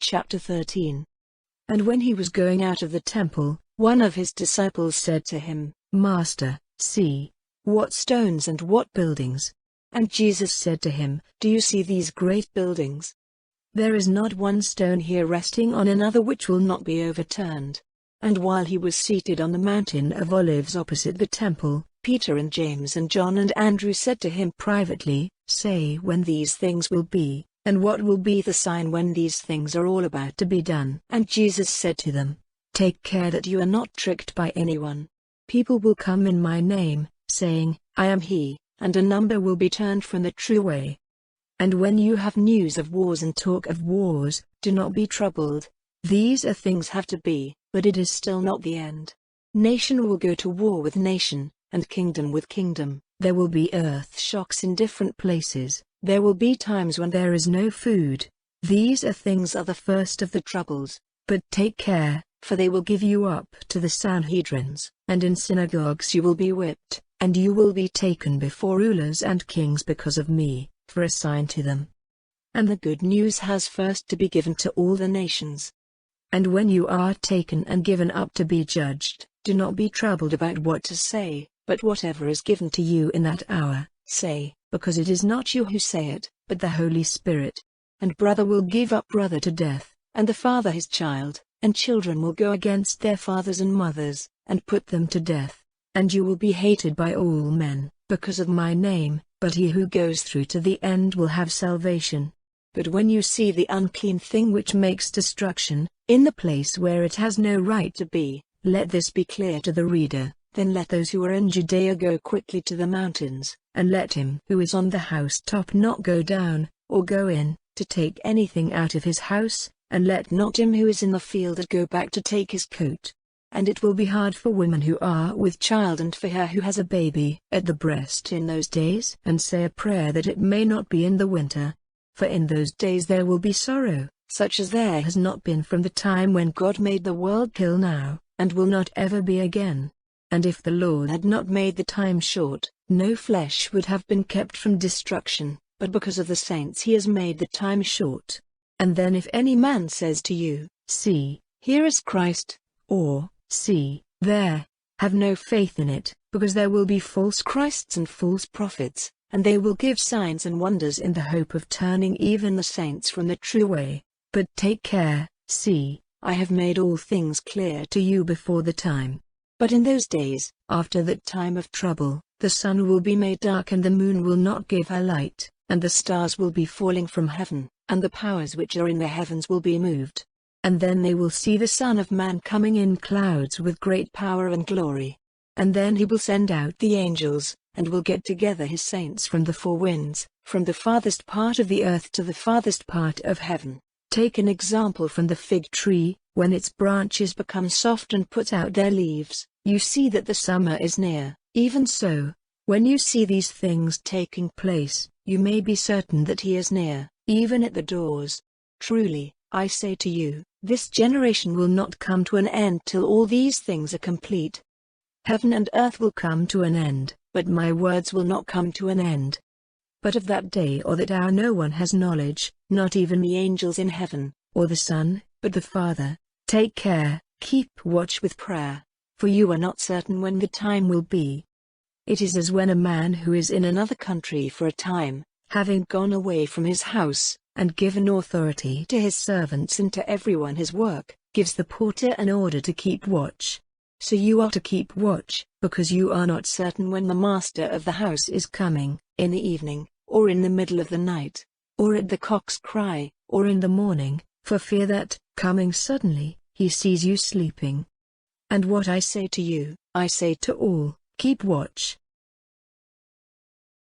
Chapter 13. And when he was going out of the temple, one of his disciples said to him, Master, see, what stones and what buildings. And Jesus said to him, Do you see these great buildings? There is not one stone here resting on another which will not be overturned. And while he was seated on the mountain of Olives opposite the temple, Peter and James and John and Andrew said to him privately, Say when these things will be, and what will be the sign when these things are all about to be done. And Jesus said to them, Take care that you are not tricked by anyone. People will come in my name, saying, I am he, and a number will be turned from the true way. And when you have news of wars and talk of wars, do not be troubled. These things have to be, but it is still not the end. Nation will go to war with nation, and kingdom with kingdom. There will be earth shocks in different places. There will be times when there is no food. These things are the first of the troubles. But take care, for they will give you up to the Sanhedrins, and in synagogues you will be whipped, and you will be taken before rulers and kings because of me, for a sign to them. And the good news has first to be given to all the nations. And when you are taken and given up to be judged, do not be troubled about what to say, but whatever is given to you in that hour, say, because it is not you who say it, but the Holy Spirit. And brother will give up brother to death, and the father his child, and children will go against their fathers and mothers, and put them to death. And you will be hated by all men, because of my name, but he who goes through to the end will have salvation. But when you see the unclean thing which makes destruction, in the place where it has no right to be, let this be clear to the reader. Then let those who are in Judaea go quickly to the mountains, and let him who is on the housetop not go down, or go in, to take anything out of his house, and let not him who is in the field go back to take his coat. And it will be hard for women who are with child and for her who has a baby at the breast in those days. And say a prayer that it may not be in the winter. For in those days there will be sorrow, such as there has not been from the time when God made the world till now, and will not ever be again. And if the Lord had not made the time short, no flesh would have been kept from destruction, but because of the saints he has made the time short. And then if any man says to you, See, here is Christ, or, See, there, have no faith in it, because there will be false Christs and false prophets, and they will give signs and wonders in the hope of turning even the saints from the true way. But take care, see, I have made all things clear to you before the time. But in those days, after that time of trouble, the sun will be made dark and the moon will not give her light, and the stars will be falling from heaven, and the powers which are in the heavens will be moved. And then they will see the Son of Man coming in clouds with great power and glory. And then he will send out the angels, and will get together his saints from the four winds, from the farthest part of the earth to the farthest part of heaven. Take an example from the fig tree. When its branches become soft and put out their leaves, you see that the summer is near. Even so, when you see these things taking place, you may be certain that he is near, even at the doors. Truly, I say to you, this generation will not come to an end till all these things are complete. Heaven and earth will come to an end, but my words will not come to an end. But of that day or that hour no one has knowledge, not even the angels in heaven, or the Son, but the Father. Take care, keep watch with prayer, for you are not certain when the time will be. It is as when a man who is in another country for a time, having gone away from his house, and given authority to his servants and to everyone his work, gives the porter an order to keep watch. So you are to keep watch, because you are not certain when the master of the house is coming, in the evening, or in the middle of the night, or at the cock's cry, or in the morning, for fear that, coming suddenly, he sees you sleeping. And what I say to you, I say to all, keep watch.